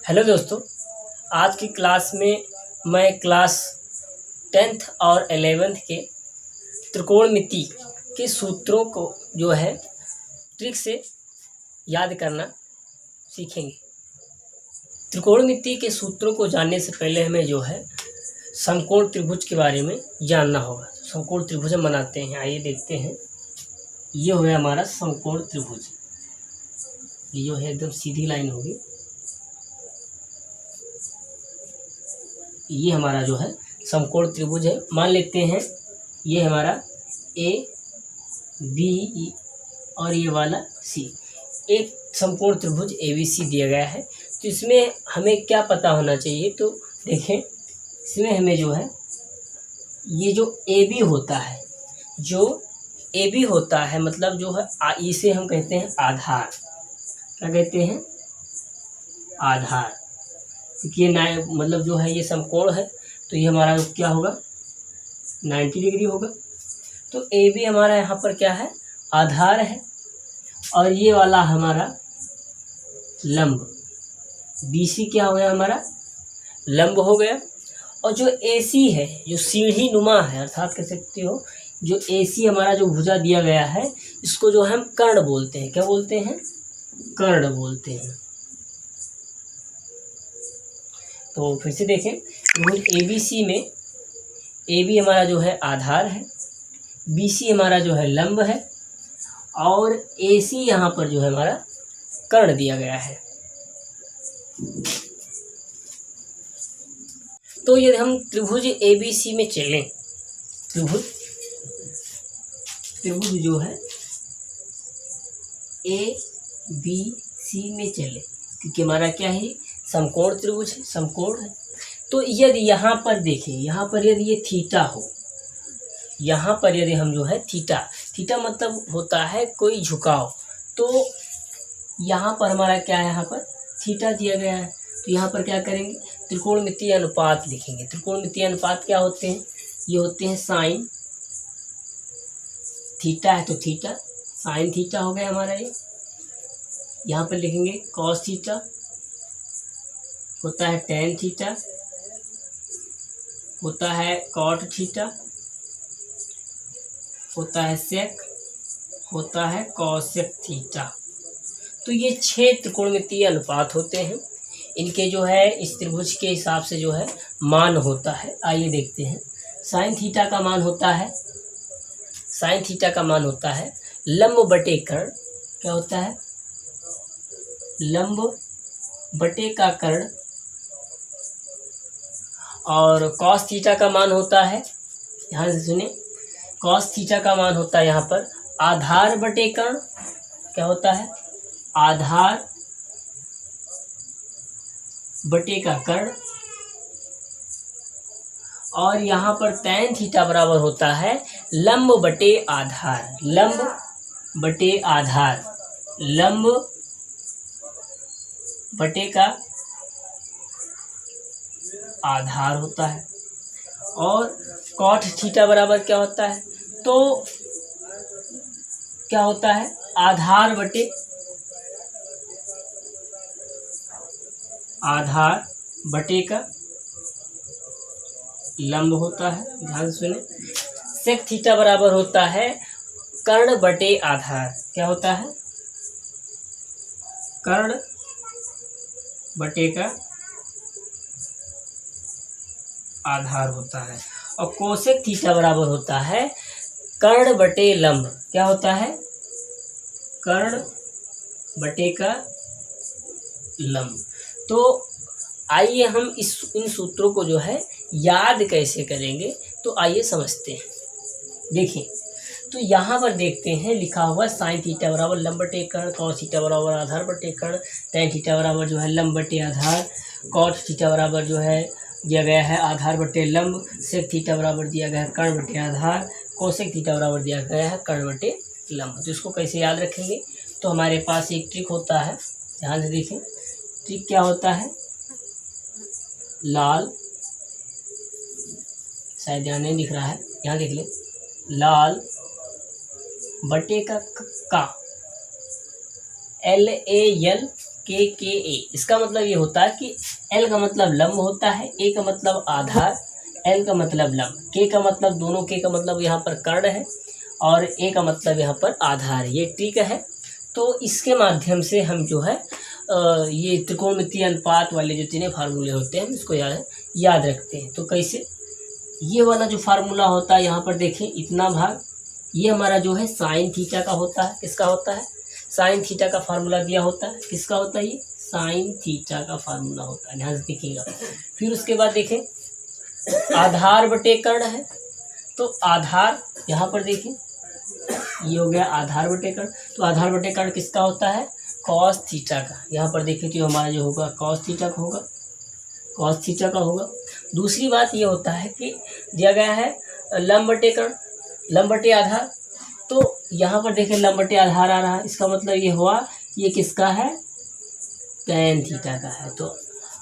Hello दोस्तों, आज की क्लास में मैं क्लास 10th और 11th के त्रिकोणमिति के सूत्रों को जो है ट्रिक से याद करना सीखेंगे। त्रिकोणमिति के सूत्रों को जानने से पहले हमें जो है समकोण त्रिभुज के बारे में जानना होगा। समकोण त्रिभुज हम बनाते हैं, आइए देखते हैं। ये हो गया हमारा समकोण त्रिभुज। ये जो है एकदम सीधी लाइन होगी। ये हमारा जो है समकोण त्रिभुज है। मान लेते हैं ये हमारा ए बी और ये वाला सी। एक समकोण त्रिभुज ए बी सी दिया गया है। तो इसमें हमें क्या पता होना चाहिए, तो देखें इसमें हमें जो है ये जो ए बी होता है, जो ए बी होता है मतलब जो है इसे हम कहते हैं आधार। क्या कहते हैं? आधार। क्योंकि ये मतलब जो है ये समकोण है, तो ये हमारा क्या होगा 90 डिग्री होगा। तो ए बी हमारा यहाँ पर क्या है? आधार है। और ये वाला हमारा लंब, बी सी क्या हो गया? हमारा लंब हो गया। और जो ए सी है, जो सीढ़ी नुमा है, अर्थात कह सकते हो जो ए सी हमारा जो भुजा दिया गया है, इसको जो हम कर्ण बोलते हैं। क्या बोलते हैं? कर्ण बोलते हैं। तो फिर से देखें, ए बी सी में ए बी हमारा जो है आधार है, बी सी हमारा जो है लंब है, और ए सी यहाँ पर जो है हमारा कर्ण दिया गया है। तो यदि हम त्रिभुज ए बी सी में चलें, त्रिभुज जो है ए बी सी में चले, क्योंकि हमारा क्या है? समकोण त्रिभुज है, समकोण है। तो यदि यहाँ पर देखें, यहाँ पर यदि ये थीटा हो, यहाँ पर यदि हम जो है थीटा मतलब होता है कोई झुकाव, तो यहाँ पर हमारा क्या है? यहाँ पर थीटा दिया गया है। तो यहाँ पर क्या करेंगे? त्रिकोणमितीय अनुपात लिखेंगे। त्रिकोणमितीय अनुपात क्या होते हैं? ये होते हैं साइन थीटा है तो थीटा, साइन थीटा हो गया हमारा ये। यहाँ पर लिखेंगे कॉस थीटा होता है, टेन थीटा होता है, कॉट थीटा होता है, सेक होता है, कॉसेक थीटा। तो ये 6 त्रिकोणमितीय अनुपात होते हैं। इनके जो है इस त्रिभुज के हिसाब से जो है मान होता है। आइए देखते हैं। साइन थीटा का मान होता है, साइन थीटा का मान होता है लंब बटे कर्ण। क्या होता है? लंब बटे का कर्ण। और कॉस थीटा का मान होता है, ध्यान से सुने, कॉस थीटा का मान होता है यहाँ पर आधार बटे कर्ण। क्या होता है? आधार बटे का कर्ण। और यहाँ पर tan थीटा बराबर होता है लंब बटे आधार, लंब बटे आधार, लंब बटे का आधार होता है। और कॉट थीटा बराबर क्या होता है? तो क्या होता है? आधार बटे का लंब होता है। ध्यान से सुने। सेक थीटा बराबर होता है कर्ण बटे आधार। क्या होता है? कर्ण बटे का आधार होता है। और कोसेक थीटा बराबर होता है कर्ण बटे लंब। क्या होता है? कर्ण बटे का लंब। तो आइए हम इन सूत्रों को जो है याद कैसे करेंगे, तो आइए समझते हैं। देखिए, तो यहाँ पर देखते हैं लिखा हुआ साइन थीटा बराबर लंब बटे कर्ण, कॉस थीटा बराबर आधार बटे कर्ण, टैन थीटा बराबर जो है लंब बटे आधार, कॉट थीटा बराबर जो है दिया गया है आधार बटे लंब, सेक थीटा बराबर दिया गया है कर्ण बटे आधार, कोसेक थीटा बराबर दिया गया है कर्ण बटे लंब। तो इसको कैसे याद रखेंगे? तो हमारे पास एक ट्रिक होता है, ध्यान से देखें। ट्रिक क्या होता है? लाल, शायद ध्यान नहीं दिख रहा है, यहाँ देख ले, लाल बटे का LAL के ए। इसका मतलब ये होता है कि एल का मतलब लंब होता है, ए का मतलब आधार, एल का मतलब लंब, के का मतलब दोनों के का मतलब यहाँ पर कर्ण है और ए का मतलब यहाँ पर आधार है। ये ट्रिक है। तो इसके माध्यम से हम जो है ये त्रिकोणमितीय अनुपात वाले जो तीनों फार्मूले होते हैं इसको याद रखते हैं। तो कैसे, ये वाला जो फार्मूला होता है यहाँ पर देखें, इतना भाग ये हमारा जो है साइन थीटा का होता है। किसका होता है? साइन थीटा का फार्मूला दिया होता है। किसका होता है? ये साइन थीटा का फार्मूला होता है, ध्यान से देखिएगा। फिर उसके बाद देखें आधार बटे कर्ण है, तो आधार यहाँ पर देखें ये हो गया आधार बटे कर्ण। तो आधार बटे कर्ण किसका होता है? कॉस थीटा का। यहाँ पर देखें तो हमारा जो होगा कॉस थीटा का होगा, कॉस थीटा का होगा। दूसरी बात ये होता है कि दिया गया है लंब बटे कर्ण, लंब बटे आधार, तो यहाँ पर देखें लंब बटे आधार आ रहा है। इसका मतलब ये हुआ ये किसका है? टैन थीटा का है। तो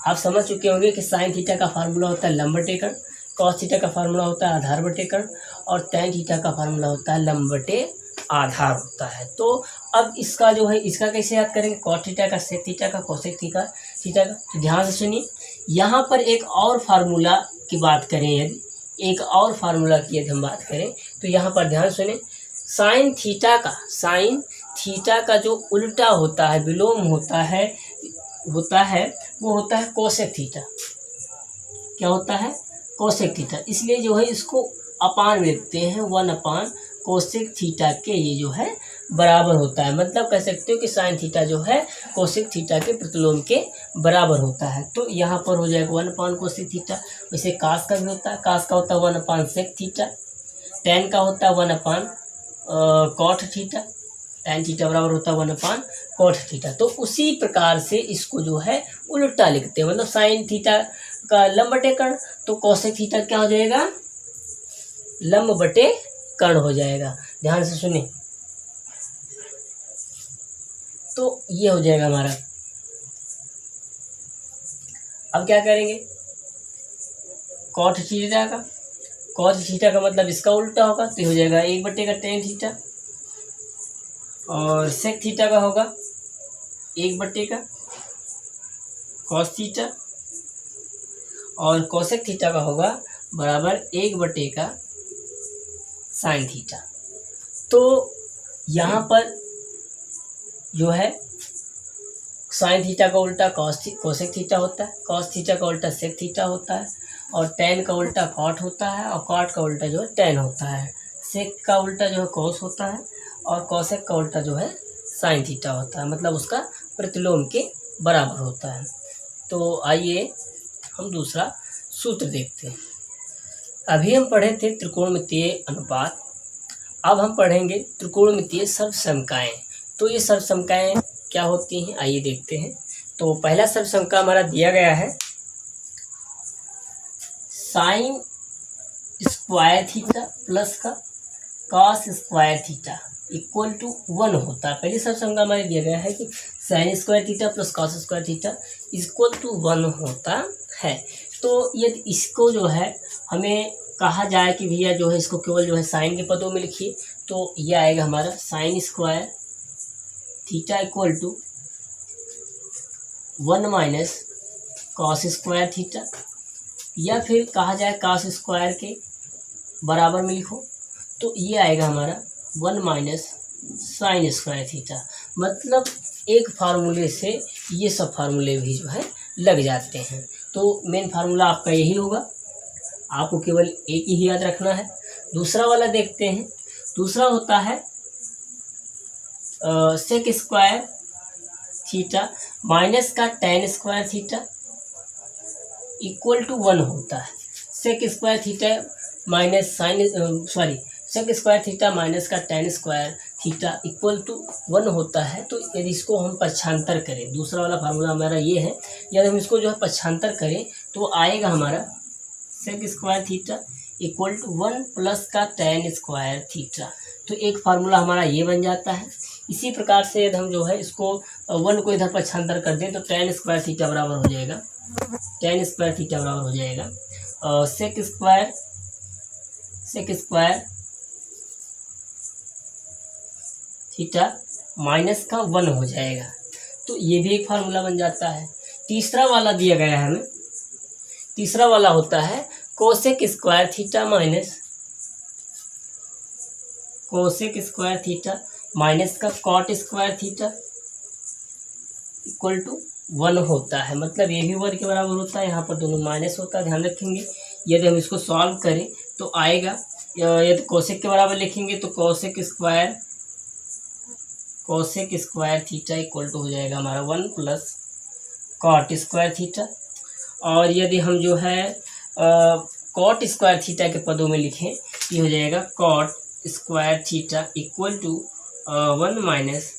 आप समझ चुके होंगे कि साइन थीटा का फार्मूला होता है लंब बटे कर्ण, कॉस थीटा का फार्मूला होता है आधार बटे कर्ण और टैन थीटा का फार्मूला होता है लंब बटे आधार होता है। तो अब इसका जो है इसका कैसे याद करेंगे? कॉस थीटा का सेक थीटा का कोसेक थीटा का। तो ध्यान से सुनिए, यहाँ पर एक और फार्मूला की बात करें, यदि एक और फार्मूला की यदि हम बात करें तो यहाँ पर ध्यान सुने, साइन थीटा का जो उल्टा होता है, विलोम होता है वो होता है कोसेक थीटा। क्या होता है? Cosec theta. इसलिए जो है इसको अपान में लिखते हैं, 1 कोसेक थीटा के ये जो है बराबर होता है। मतलब कह सकते हो कि साइन थीटा जो है कोसेक थीटा के प्रतिलोम के बराबर होता है। तो यहाँ पर हो जाएगा 1 कोसेक थीटा। वैसे कास का भी होता है, कास का होता है 1 सेक थीटा, टैन का होता है 1 कॉट थीटा, टैन थीटा बराबर होता है 1 कॉट थीटा। तो उसी प्रकार से इसको जो है उल्टा लिखते हैं, मतलब साइन थीटा का लंब बटे कर्ण, तो कोसेक थीटा क्या हो जाएगा? लंब बटे कर्ण हो जाएगा। ध्यान से सुने, तो ये हो जाएगा हमारा। अब क्या करेंगे? कॉट थीटा का, कॉस थीटा का मतलब इसका उल्टा होगा, तो ये हो जाएगा 1 टैन थीटा, और सेक थीटा का होगा 1 कॉस थीटा, और कोसेक थीटा का होगा बराबर 1 साइन थीटा। तो यहाँ पर जो है साइन थीटा का उल्टा कोसेक थीटा होता है, कॉस थीटा का उल्टा सेक थीटा होता है, और टैन का उल्टा कॉट होता है, और कॉट का उल्टा जो है टैन होता है, सेक का उल्टा जो है कॉस होता है, और कोसेक का उल्टा जो है साइन थीटा होता है, मतलब उसका प्रतिलोम के बराबर होता है। तो आइए हम दूसरा सूत्र देखते हैं। अभी हम पढ़े थे त्रिकोणमितीय अनुपात, अब हम पढ़ेंगे त्रिकोणमितीय सर्वसमकाएं। तो ये सर्वसमकाएं क्या होती हैं आइए देखते हैं। तो पहला सर्वसमका हमारा दिया गया है साइन स्क्वायर थीटा प्लस का cos square theta equal to 1 होता है। पहले सर्वसमका हमारे दिया गया है कि sine square theta plus cos square theta equal to 1 होता है। तो यदि इसको जो है हमें कहा जाए कि भैया जो है इसको केवल जो है साइन के पदों में लिखिए, तो ये आएगा हमारा sine square theta equal to 1 minus cos square theta, या फिर कहा जाए कॉस स्क्वायर के बराबर में लिखो, तो ये आएगा हमारा 1 माइनस साइन स्क्वायर थीटा। मतलब एक फार्मूले से ये सब फार्मूले भी जो है लग जाते हैं। तो मेन फार्मूला आपका यही होगा, आपको केवल एक ही याद रखना है। दूसरा वाला देखते हैं। दूसरा होता है सेक स्क्वायर थीटा माइनस का tan square theta equal to 1 होता है। Sec square theta minus sec square theta minus का tan square theta equal to 1 होता है। तो यदि इसको हम पक्षांतर करें, दूसरा वाला फार्मूला हमारा ये है, यदि हम इसको जो है पक्षांतर करें तो आएगा हमारा sec square theta equal to 1 plus का टैन स्क्वायर थीटा। तो एक फार्मूला हमारा ये बन जाता है। इसी प्रकार से यदि हम जो है इसको 1 को इधर पक्षांतर कर दें तो टैन स्क्वायर थीटा बराबर हो जाएगा, टैन स्क्वायर थीटा बराबर हो जाएगा सेक स्क्वायर थीटा माइनस का 1 हो जाएगा। तो ये भी एक फार्मूला बन जाता है। तीसरा वाला दिया गया है हमें, तीसरा वाला होता है cosec square theta minus cosec square theta minus का cot square theta equal to 1 होता है। मतलब ये भी 1 के बराबर होता है, यहाँ पर दोनों माइनस होता है, ध्यान रखेंगे। यदि हम इसको सॉल्व करें तो आएगा, यदि कोसेक के बराबर लिखेंगे तो cosec square theta equal to हो जाएगा हमारा 1 प्लस कॉट स्क्वायर थीटा। और यदि हम जो है कॉट स्क्वायर थीटा के पदों में लिखें, ये हो जाएगा cot square theta equal to 1 minus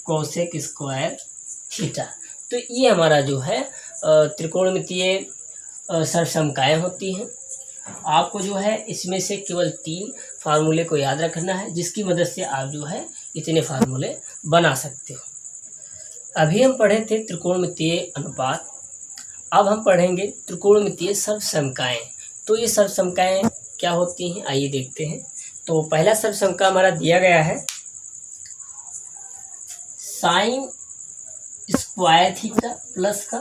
cosec square theta. तो ये हमारा जो है त्रिकोणमितीय सरसमकाएँ होती हैं। आपको जो है इसमें से केवल 3 फार्मूले को याद रखना है, जिसकी मदद से आप जो है इतने फार्मूले बना सकते हो। अभी हम पढ़े थे त्रिकोणमितीय अनुपात, अब हम पढ़ेंगे त्रिकोणमितीय सर्वसमकाएँ। तो ये सर्वसमकाएँ क्या होती हैं, आइए देखते हैं। तो पहला सर्वसमका हमारा दिया गया है साइन स्क्वायर थीटा प्लस का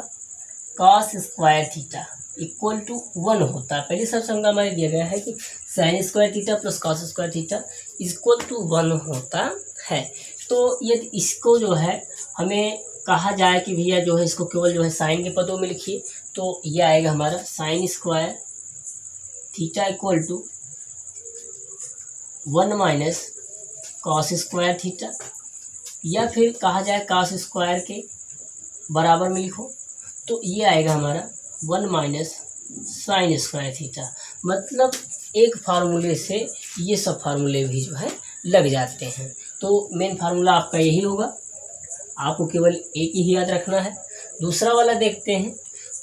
cos square theta equal to 1 होता है। पहले सर्वसमका हमारे दिया गया है कि sine square theta plus cos square theta equal to 1 होता है। तो यदि इसको जो है हमें कहा जाए कि भैया जो है इसको केवल जो है साइन के पदों में लिखिए, तो ये आएगा हमारा sine square theta equal to 1 minus cos square theta, या फिर कहा जाए कॉस स्क्वायर के बराबर में लिखो तो ये आएगा हमारा 1 माइनस साइन स्क्वायर थीटा। मतलब एक फार्मूले से ये सब फार्मूले भी जो है लग जाते हैं। तो मेन फार्मूला आपका यही होगा, आपको केवल एक ही याद रखना है। दूसरा वाला देखते हैं।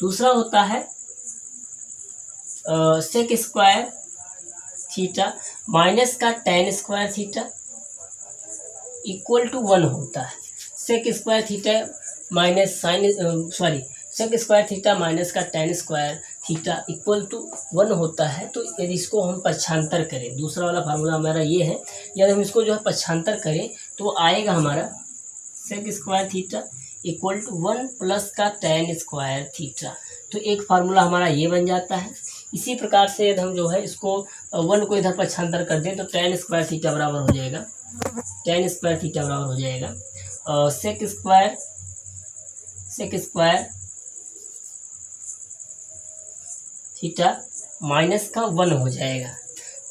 दूसरा होता है सेक स्क्वायर थीटा माइनस का tan square theta equal to 1 होता है। Sec square theta minus sec square theta minus का tan square theta equal to 1 होता है। तो यदि इसको हम पक्षांतर करें, दूसरा वाला फार्मूला हमारा ये है, यदि हम इसको जो है पक्षांतर करें तो आएगा हमारा sec square theta equal to 1 plus का टेन स्क्वायर थीटा। तो एक फार्मूला हमारा ये बन जाता है। इसी प्रकार से यदि हम जो है इसको 1 को इधर पक्षांतर कर दें तो टेन स्क्वायर थीटा बराबर हो जाएगा, टेन स्क्वायर थीटा बराबर हो जाएगा सेक स्क्वायर थीटा माइनस का 1 हो जाएगा।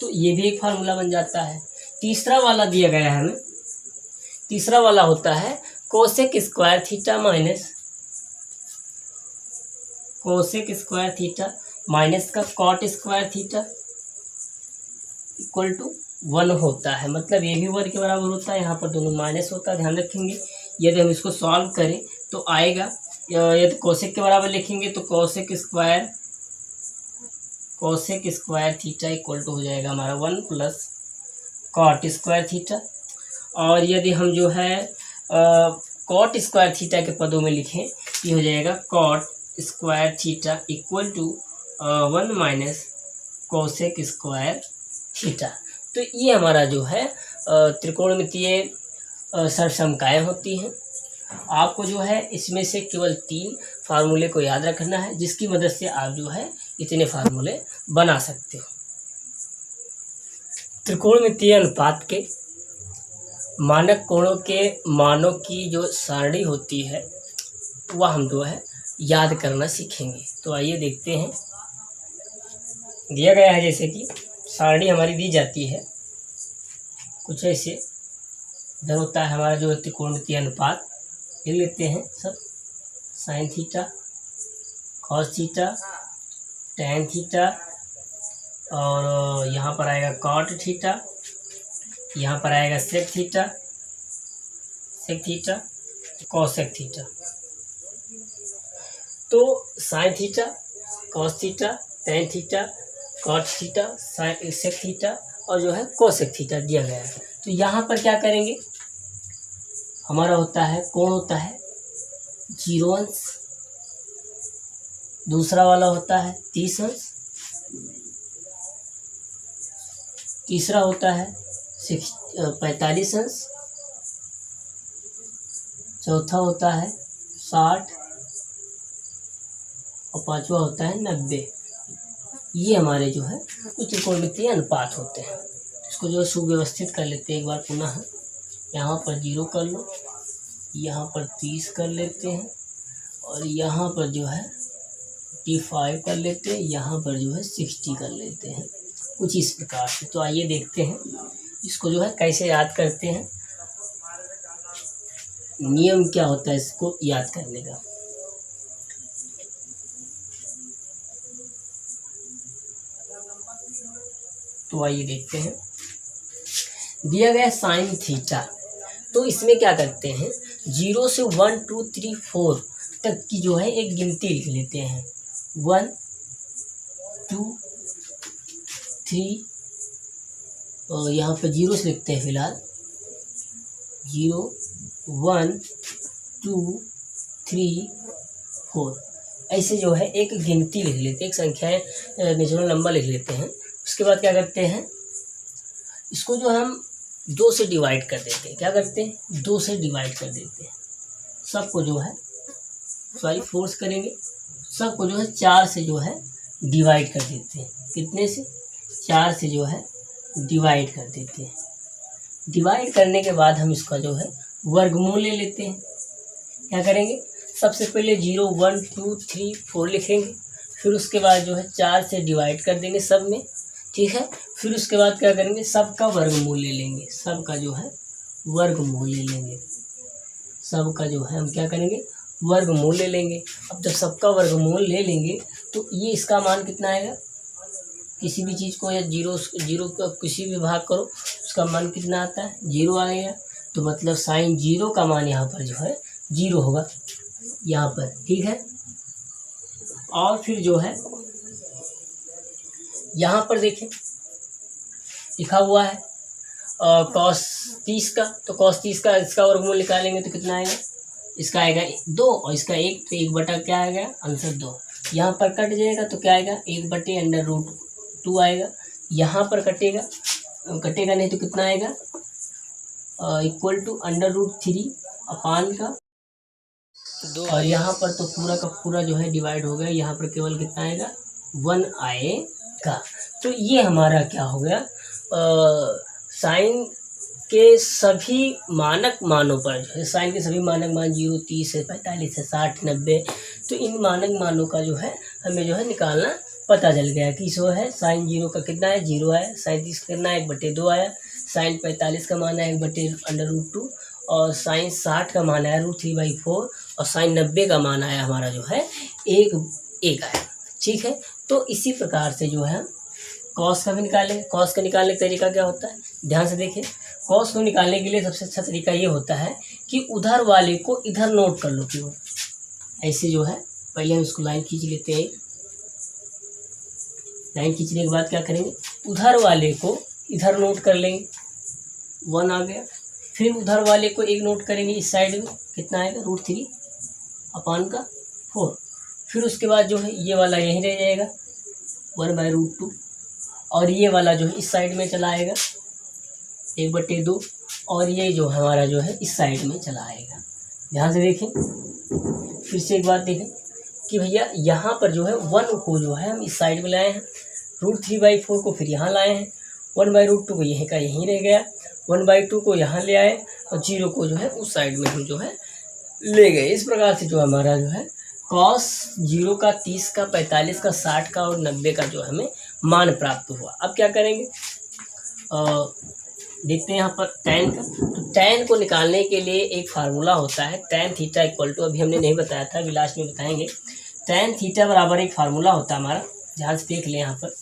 तो ये भी एक फार्मूला बन जाता है। तीसरा वाला दिया गया है हमें, तीसरा वाला होता है cosec square theta minus cosec square theta minus का cot square theta equal to 1 होता है। मतलब ये भी 1 के बराबर होता है, यहाँ पर दोनों माइनस होता है, ध्यान रखेंगे। यदि हम इसको सॉल्व करें तो आएगा, यदि कोसेक के बराबर लिखेंगे तो cosec square theta equal to हो जाएगा हमारा 1 प्लस कॉट स्क्वायर थीटा। और यदि हम जो है कॉट स्क्वायर थीटा के पदों में लिखें, ये हो जाएगा cot square theta equal to 1 minus cosec square theta. तो ये हमारा जो है त्रिकोणमितीय सरसमकाएँ होती हैं। आपको जो है इसमें से केवल 3 फार्मूले को याद रखना है, जिसकी मदद से आप जो है इतने फार्मूले बना सकते हो। त्रिकोणमितीय अनुपात के मानक कोणों के मानों की जो सारणी होती है वह हम जो है याद करना सीखेंगे। तो आइए देखते हैं। दिया गया है जैसे कि सारणी हमारी दी जाती है कुछ ऐसे, इधर होता है हमारा जो त्रिकोणमितीय अनुपात, ये लेते हैं सब, sine theta, cos theta, tan theta, और यहाँ पर आएगा कॉट थीटा, यहाँ पर आएगा सेक थीटा, कॉसेक थीटा। तो sine theta, cos theta, tan theta, cot theta, sec theta और जो है कोसेक थीटा दिया गया है। तो यहाँ पर क्या करेंगे, हमारा होता है कोण होता है 0 अंश, दूसरा वाला होता है 30 अंश, तीसरा होता है 45 अंश, चौथा होता है 60 और पांचवा होता है 90। ये हमारे जो है कुछ त्रिकोणमितीय अनुपात होते हैं। इसको जो है सुव्यवस्थित कर लेते हैं एक बार पुनः। यहाँ पर 0 कर लो, यहाँ पर 30 कर लेते हैं और यहाँ पर जो है 55 कर लेते हैं, यहाँ पर जो है 60 कर लेते हैं, कुछ इस प्रकार से। तो आइए देखते हैं इसको जो है कैसे याद करते हैं, नियम क्या होता है इसको याद करने का। तो आइए देखते हैं, दिया गया साइन थीटा। तो इसमें क्या करते हैं, 0 से 1 2 3 4 तक की जो है एक गिनती लिख लेते हैं। 1 2 3 और यहाँ पर 0 से लिखते हैं फिलहाल। 0 1 2 3 4 ऐसे जो है एक गिनती लिख लेते हैं, एक संख्या नेचुरल नंबर लिख लेते हैं। उसके बाद क्या करते हैं, इसको जो हम 2 से डिवाइड कर देते हैं। क्या करते हैं, 2 से डिवाइड कर देते हैं। सबको जो है फोर्स करेंगे, सबको जो है 4 से जो है डिवाइड कर देते हैं। कितने से, 4 से जो है डिवाइड कर देते हैं। डिवाइड करने के बाद हम इसका जो है वर्गमूल ले लेते हैं। क्या करेंगे, सबसे पहले 0 1 2 3 4 लिखेंगे, फिर उसके बाद जो है 4 से डिवाइड कर देंगे सब में, ठीक है। फिर उसके बाद क्या करेंगे, सबका वर्गमूल ले लेंगे, सबका जो है वर्गमूल ले लेंगे, सबका जो है हम क्या करेंगे, वर्गमूल ले लेंगे। अब जब सबका वर्गमूल ले लेंगे तो ये इसका मान कितना आएगा, किसी भी चीज़ को या जीरो का किसी भी भाग करो उसका मान कितना आता है, 0 आ गया। तो मतलब साइन 0 का मान यहाँ पर जो है 0 होगा यहाँ पर, ठीक है। और फिर जो है यहाँ पर देखें लिखा हुआ है cos 30 का, तो cos 30 का इसका वर्गमूल निकालेंगे तो कितना आएगा, इसका आएगा 2 और इसका 1, तो 1 बटा क्या आएगा, आंसर 2। यहाँ पर कट जाएगा तो क्या आएगा, 1 बटे √2 आएगा। यहाँ पर कटेगा नहीं तो कितना आएगा, इक्वल टू √3 अपान का 2। और यहाँ पर तो पूरा का पूरा जो है डिवाइड हो गया, यहाँ पर केवल कितना आएगा, 1 आएगा। तो ये हमारा क्या हो गया, साइन के सभी मानक मानों पर जो है, साइन के सभी मानक मान 0 30 है 45 है 60 90, तो इन मानक मानों का जो है हमें जो है निकालना पता चल गया कि सो है साइन 0 का कितना है, 0 आया। साइन 30 का कितना है, 1/2 आया। साइन 45 का मान है 1/√2 और साइन 60 का मान आया √3/4 और साइन 90 का मान आया हमारा जो है 1 आया, ठीक है। तो इसी प्रकार से जो है कॉस का भी निकालेंगे। कॉस का निकालने का तरीका क्या होता है, ध्यान से देखें। कॉस को निकालने के लिए सबसे अच्छा तरीका ये होता है कि उधर वाले को इधर नोट कर लो केवल, ऐसे जो है पहले हम इसको लाइन खींच लेते हैं। लाइन खींचने के बाद क्या करेंगे, उधर वाले को इधर नोट कर लेंगे, 1 आ गया। फिर उधर वाले को 1 नोट करेंगे इस साइड में, कितना आएगा, √3 अपान का 4। फिर उसके बाद जो है ये वाला यहीं रह जाएगा 1/√2 और ये वाला जो है इस साइड में चला आएगा 1/2 और ये जो हमारा जो है इस साइड में चला आएगा। ध्यान से देखें, फिर से एक बात देखें कि भैया यहाँ पर जो है 1 को जो है हम इस साइड में लाए हैं, √3/4 को फिर यहाँ लाए हैं, 1/√2 को यहीं का यहीं रह गया, 1/2 को यहाँ ले आए और 0 को जो है उस साइड में हम जो है ले गए। इस प्रकार से जो हमारा जो है cos 0 का 30 का 45 का 60 का और 90 का जो हमें मान प्राप्त हुआ। अब क्या करेंगे, देखते हैं यहाँ पर tan का। तो tan को निकालने के लिए एक फार्मूला होता है, tan थीटा इक्वल टू, अभी हमने नहीं बताया था, अभी लास्ट में बताएंगे। tan थीटा बराबर एक फार्मूला होता है हमारा, ध्यान से देख लें। यहाँ पर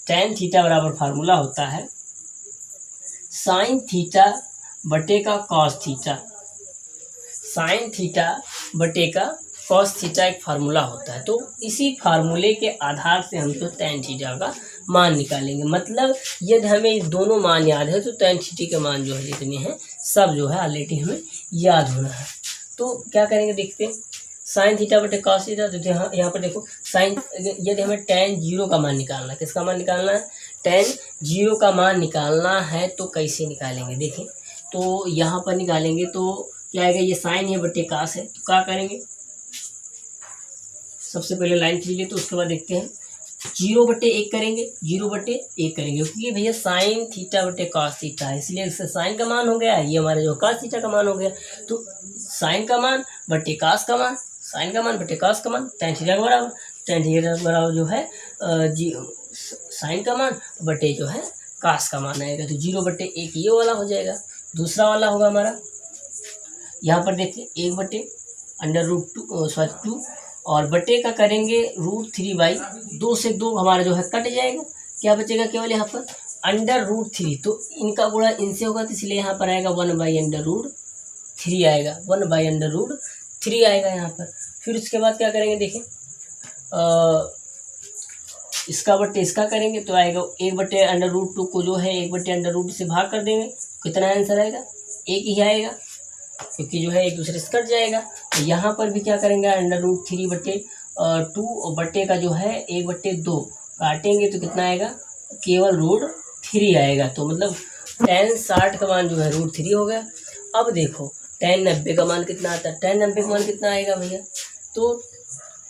tan थीटा बराबर फार्मूला होता है साइन थीटा बटे का कॉस थीटा। साइन थीटा बटे का कॉस थीटा एक फार्मूला होता है। तो इसी फार्मूले के आधार से हम तो tan थीटा का मान निकालेंगे। मतलब यदि हमें दोनों मान याद है तो tan थीटा के मान जो है जितने हैं सब जो है ऑलरेडी हमें याद होना है। तो क्या करेंगे, देखते हैं। साइन थीटा बटे कॉस थीटा, तो यहाँ पर देखो साइन, यदि हमें tan 0 का मान निकालना है, किसका मान निकालना है, tan 0 का मान निकालना है तो कैसे निकालेंगे, देखें। तो यहाँ पर निकालेंगे तो क्या आएगा, ये साइन है बटे कास है, तो क्या करेंगे, सबसे पहले लाइन खींच लेते, उसके बाद देखते हैं 0/1 करेंगे, 0/1 करेंगे, क्योंकि भैया साइन थीटा बटे कॉस थीटा है, इसलिए इससे साइन का मान हो गया, ये हमारे जो कॉस थीटा का मान हो गया, तो साइन का मान बटे कॉस का मान, साइन का मान बटे कॉस का मान tan थीटा के बराबर, tan थीटा के बराबर जो है साइन का मान बटे जो है कॉस का मान आएगा, तो 0/1 ये वाला हो जाएगा। दूसरा वाला होगा हमारा, यहाँ पर देखिए 1/√2 और बटे का करेंगे √3/2 से 2 हमारा जो है कट जाएगा, क्या बचेगा केवल यहाँ पर √3, तो इनका गुणा इनसे होगा, तो इसलिए यहाँ पर आएगा 1/√3 आएगा, 1/√3 आएगा यहाँ पर। फिर उसके बाद क्या करेंगे, देखें इसका बटे इसका करेंगे तो आएगा 1/√2 को जो है 1/√2 से भाग कर देंगे, कितना आंसर आएगा, 1 ही आएगा, क्योंकि जो है एक दूसरे से कट जाएगा। तो यहाँ पर भी क्या करेंगे, √3/2 और बटे का जो है 1/2 काटेंगे तो कितना आएगा, केवल √3 आएगा, तो मतलब tan 60 का मान जो है √3 हो गया। अब देखो tan 90 का मान कितना आता है, tan 90 का मान कितना आएगा भैया, तो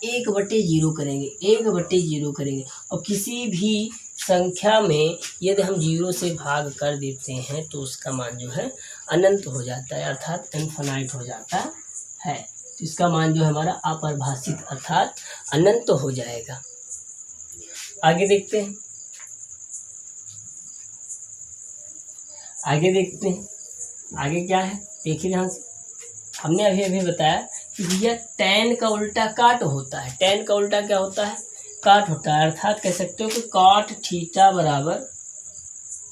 1/0 करेंगे, 1/0 करेंगे, और किसी भी संख्या में यदि हम 0 से भाग कर देते हैं तो उसका मान जो है अनंत हो जाता है, अर्थात इनफाइनाइट हो जाता है, तो इसका मान जो है हमारा अपरिभाषित अर्थात अनंत हो जाएगा। आगे देखते हैं, आगे देखते हैं, आगे क्या है, देखिए ध्यान से, हमने अभी अभी बताया कि भैया tan का उल्टा काट होता है, tan का उल्टा क्या होता है, काट होता है, अर्थात कह सकते हो कि cot थीटा बराबर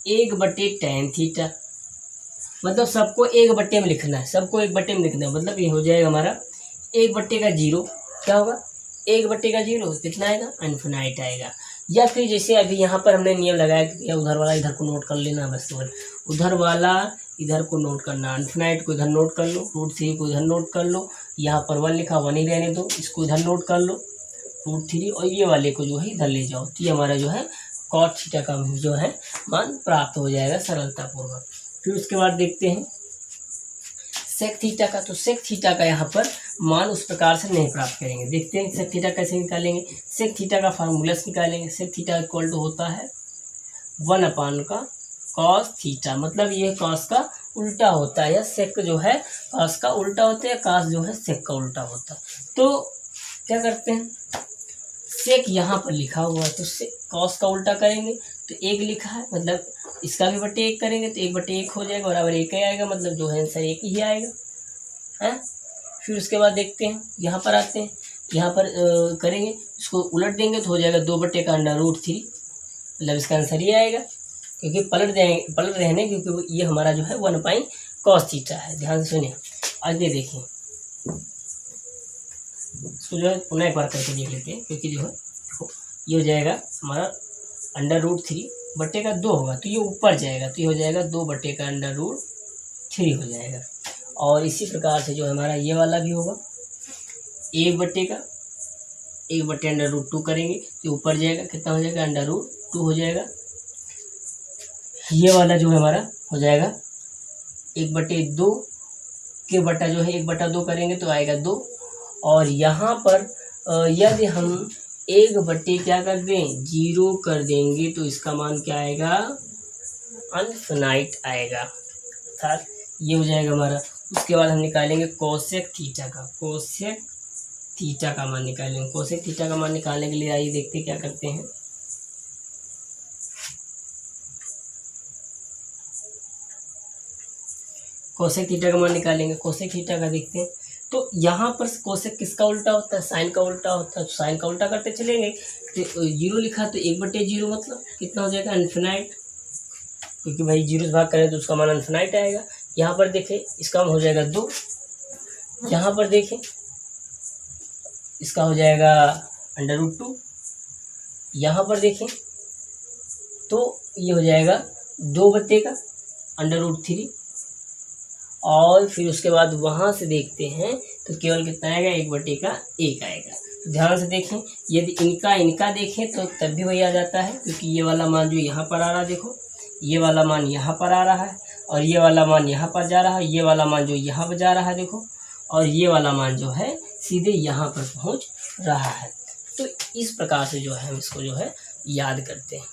1/tan थीटा, मतलब सबको 1/में लिखना है, सबको 1/में लिखना है, मतलब ये हो जाएगा हमारा 1/0, क्या होगा 1/0 कितना आएगा, इनफिनाइट आएगा। या फिर जैसे अभी यहाँ पर हमने नियम लगाया कि उधर वाला इधर को नोट कर लेना, बस उधर वाला इधर को नोट करना, इनफिनाइट को इधर नोट कर लो, √3 को इधर नोट कर लो, यहाँ पर 1 लिखा 1 ही रहने दो, इसको इधर नोट कर लो √3, और ये वाले को जो है इधर ले जाओ, तो ये हमारा जो है cot थीटा का जो है मान प्राप्त हो जाएगा सरलतापूर्वक। फिर उसके बाद देखते हैं sec थीटा का, तो sec थीटा का यहाँ पर मान उस प्रकार से नहीं प्राप्त करेंगे, देखते हैं sec थीटा कैसे निकालेंगे। sec थीटा का फार्मूला निकालेंगे, sec थीटा इक्वल टू होता है 1/cos थीटा, मतलब ये cos का उल्टा होता है, या sec जो है cos का उल्टा होता है, cos जो है sec का उल्टा होता है। तो क्या करते हैं, sec यहाँ पर लिखा हुआ है तो cos का उल्टा करेंगे तो 1 लिखा है, मतलब इसका भी बटे 1 करेंगे तो 1/1 हो जाएगा, बराबर 1 ही आएगा, मतलब जो है आंसर 1 ही आएगा है। फिर उसके बाद देखते हैं, यहाँ पर आते हैं, यहाँ पर करेंगे, इसको उलट देंगे तो हो जाएगा 2/√3, मतलब इसका आंसर ही आएगा, क्योंकि पलट रहने क्योंकि ये हमारा जो है 1/cos थीटा है। ध्यान से सुनिए, आगे देखिए, इसको जो है पुनः एक बार करके देख लेते हैं, क्योंकि जो है ये हो जाएगा हमारा √3/2 होगा, तो ये ऊपर जाएगा, तो ये हो जाएगा 2/√3 हो जाएगा। और इसी प्रकार से जो हमारा ये वाला भी होगा 1/√2 करेंगे तो ऊपर जाएगा, कितना हो जाएगा √2 हो जाएगा। ये वाला जो है हमारा हो जाएगा 1/2 के बटा जो है 1/2 करेंगे तो आएगा 2, और यहाँ पर यदि हम 1/, क्या कर दें 0 कर देंगे तो इसका मान क्या आएगा, अनफिनाइट आएगा, अर्थात ये हो जाएगा हमारा। उसके बाद हम निकालेंगे कोसेक थीटा का, कोसेक थीटा का मान निकालेंगे। कोसेक थीटा का मान निकालने के लिए आइए देखते क्या करते हैं। कोसेक थीटा का मान निकालेंगे, कोसेक थीटा का देखते हैं। तो यहाँ पर कोसेक किसका उल्टा होता है, साइन का उल्टा होता है, तो साइन का उल्टा करते चलेंगे। तो 0 लिखा तो 1/0 मतलब कितना हो जाएगा, इनफिनाइट, क्योंकि भाई 0 से भाग करें तो उसका मान इनफिनाइट आएगा। यहाँ पर देखें इसका हो जाएगा 2, यहाँ पर देखें इसका हो जाएगा √2, यहाँ पर देखें तो ये हो जाएगा 2/√3, और फिर उसके बाद वहाँ से देखते हैं तो केवल कितना आएगा, 1/1 आएगा। तो ध्यान से देखें, यदि इनका देखें तो तब भी वही आ जाता है, क्योंकि ये वाला मान जो यहाँ पर आ रहा है, देखो ये वाला मान यहाँ पर आ रहा है, और ये वाला मान यहाँ पर जा रहा है, ये वाला मान जो यहाँ पर जा रहा है देखो, और ये वाला मान जो है सीधे यहाँ पर पहुँच रहा है। तो इस प्रकार से जो है हम इसको जो है याद करते हैं।